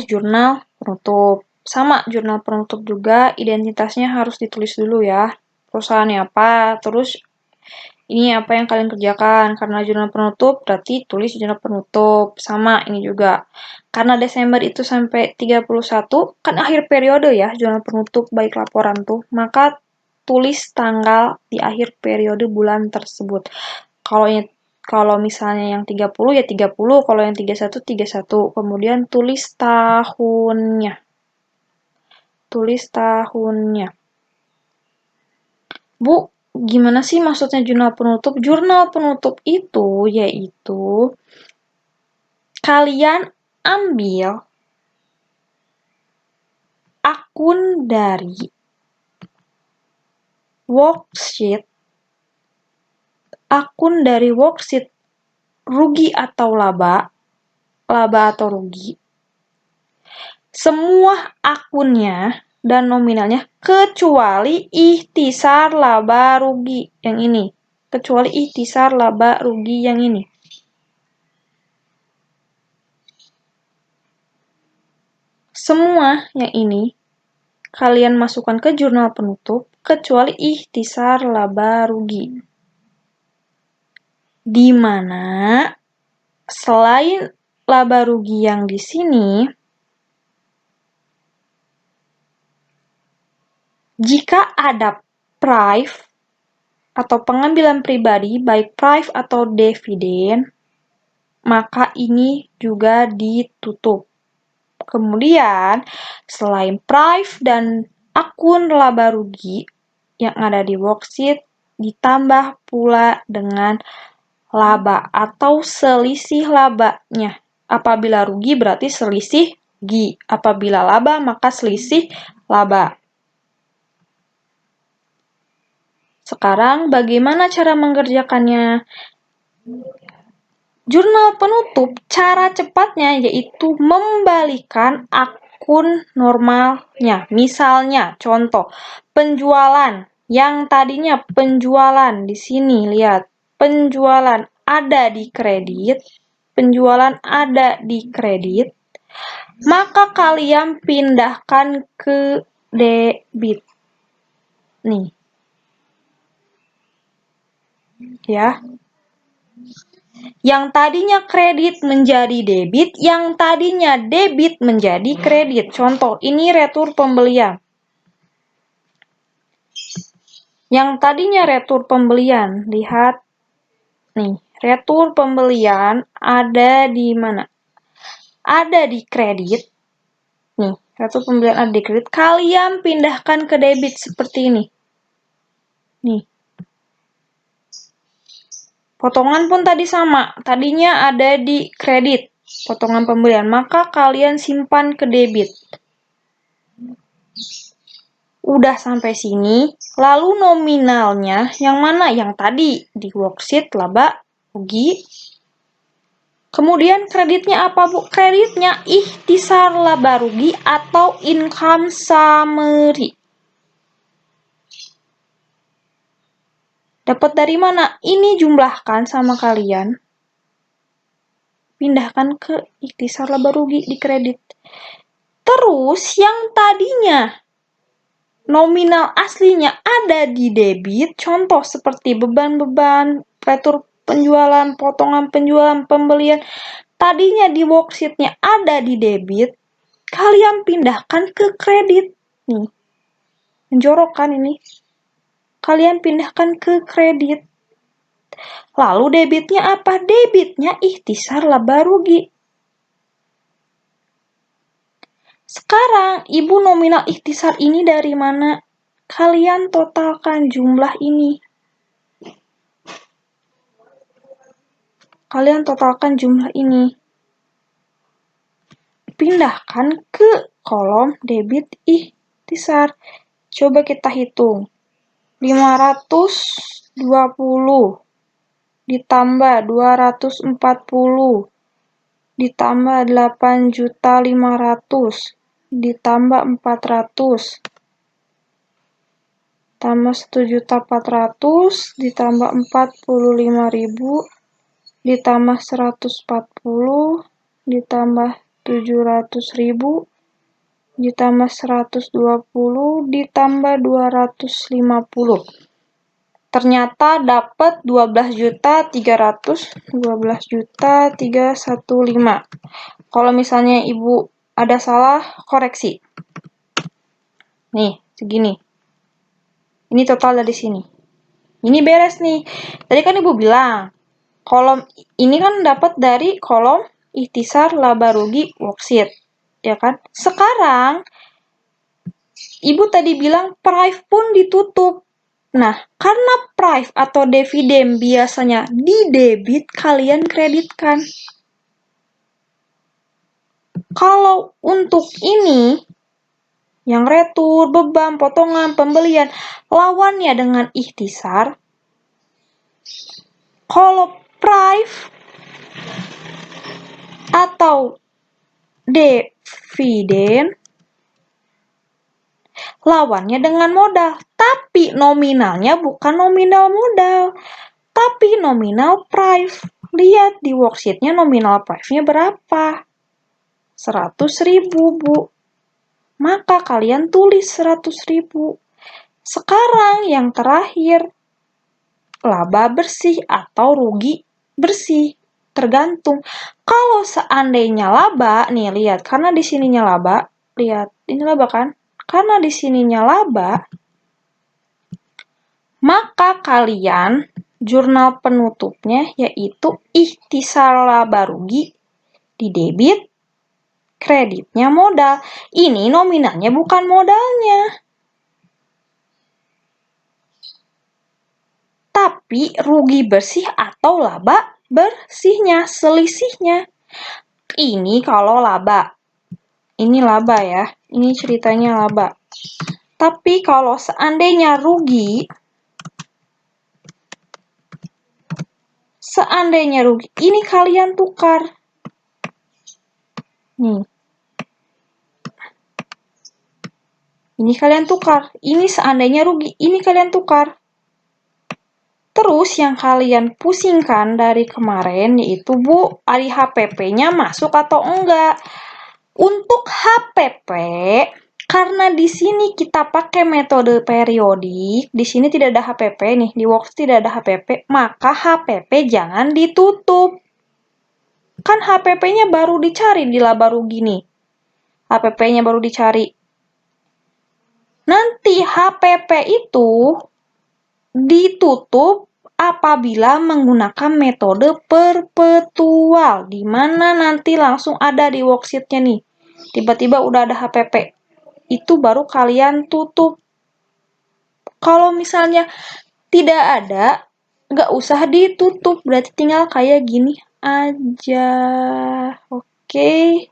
jurnal penutup. Sama, jurnal penutup juga identitasnya harus ditulis dulu ya. Perusahaannya apa, terus ini apa yang kalian kerjakan. Karena jurnal penutup, berarti tulis jurnal penutup. Sama, ini juga. Karena Desember itu sampai 31, kan akhir periode ya, jurnal penutup baik laporan tuh. Maka tulis tanggal di akhir periode bulan tersebut. Kalau misalnya yang 30 ya 30, kalau yang 31 31. Kemudian tulis tahunnya. Bu, gimana sih maksudnya jurnal penutup? Jurnal penutup itu yaitu kalian ambil akun dari worksheet rugi atau laba atau rugi, semua akunnya dan nominalnya kecuali ikhtisar laba rugi yang ini. Kecuali ikhtisar laba rugi yang ini. Semua yang ini kalian masukkan ke jurnal penutup kecuali ikhtisar laba rugi. Di mana selain laba rugi yang di sini, jika ada prive atau pengambilan pribadi, baik prive atau dividen, maka ini juga ditutup. Kemudian, selain prive dan akun laba rugi yang ada di worksheet, ditambah pula dengan laba atau selisih labanya. Apabila rugi berarti selisih rugi. Apabila laba maka selisih laba. Sekarang bagaimana cara mengerjakannya? Jurnal penutup, cara cepatnya yaitu membalikan akun normalnya. Misalnya, contoh, penjualan. Yang tadinya penjualan di sini, lihat. Penjualan ada di kredit, maka kalian pindahkan ke debit. Nih. Ya. Yang tadinya kredit menjadi debit, yang tadinya debit menjadi kredit. Contoh, ini retur pembelian. Yang tadinya retur pembelian, lihat nih, retur pembelian ada di mana? Ada di kredit. Nih, retur pembelian ada di kredit. Kalian pindahkan ke debit seperti ini. Nih. Potongan pun tadi sama. Tadinya ada di kredit, potongan pembelian. Maka kalian simpan ke debit. Udah sampai sini, lalu nominalnya yang mana? Yang tadi di worksheet laba rugi. Kemudian kreditnya apa, Bu? Kreditnya ikhtisar laba rugi atau income summary. Dapat dari mana? Ini jumlahkan sama kalian. Pindahkan ke ikhtisar laba rugi di kredit. Terus yang tadinya nominal aslinya ada di debit, contoh seperti beban-beban, retur penjualan, potongan penjualan, pembelian, tadinya di worksheet-nya ada di debit, kalian pindahkan ke kredit. Nih, menjorok kan ini? Kalian pindahkan ke kredit. Lalu debitnya apa? Debitnya ikhtisar laba rugi. Sekarang, Ibu nominal ikhtisar ini dari mana? Kalian totalkan jumlah ini. Pindahkan ke kolom debit ikhtisar. Coba kita hitung. 520 ditambah 240 ditambah 8.500 ditambah 400 tambah 1.400 ditambah 45.000 ditambah 140 ditambah 700.000 ditambah 120 ditambah 250. Ternyata dapat 12.300.000, Kalau misalnya Ibu ada salah, koreksi. Nih, segini. Ini total dari sini. Ini beres nih. Tadi kan Ibu bilang, kolom ini kan dapat dari kolom ikhtisar laba rugi worksheet. Ya kan? Sekarang, Ibu tadi bilang price pun ditutup. Nah, karena price atau dividen biasanya didebit, kalian kreditkan. Kalau untuk ini, yang retur, beban, potongan, pembelian, lawannya dengan ikhtisar. Kalau price atau dividen, lawannya dengan modal. Tapi nominalnya bukan nominal modal, tapi nominal price. Lihat di worksheet-nya nominal price-nya berapa? 100.000, Bu. Maka kalian tulis 100.000. Sekarang yang terakhir, laba bersih atau rugi bersih. Tergantung. Kalau seandainya laba, nih lihat, karena di sininya laba, lihat, ini laba kan? Karena di sininya laba, maka kalian jurnal penutupnya yaitu ikhtisar laba rugi di debit, kreditnya modal. Ini nominalnya bukan modalnya, tapi rugi bersih atau laba bersihnya, selisihnya. Ini kalau laba. Ini laba ya. Ini ceritanya laba. Tapi kalau seandainya rugi, ini kalian tukar. Nih. Ini kalian tukar. Ini seandainya rugi, ini kalian tukar. Terus yang kalian pusingkan dari kemarin yaitu, Bu, ari HPP-nya masuk atau enggak? Untuk HPP, karena di sini kita pakai metode periodik, di sini tidak ada HPP nih, di worksheet tidak ada HPP, maka HPP jangan ditutup. Kan HPP-nya baru dicari di laba rugi nih. HPP-nya baru dicari. Nanti HPP itu ditutup apabila menggunakan metode perpetual, di mana nanti langsung ada di worksheet-nya nih. Tiba-tiba udah ada HPP. Itu baru kalian tutup. Kalau misalnya tidak ada, nggak usah ditutup. Berarti tinggal kayak gini aja. Oke.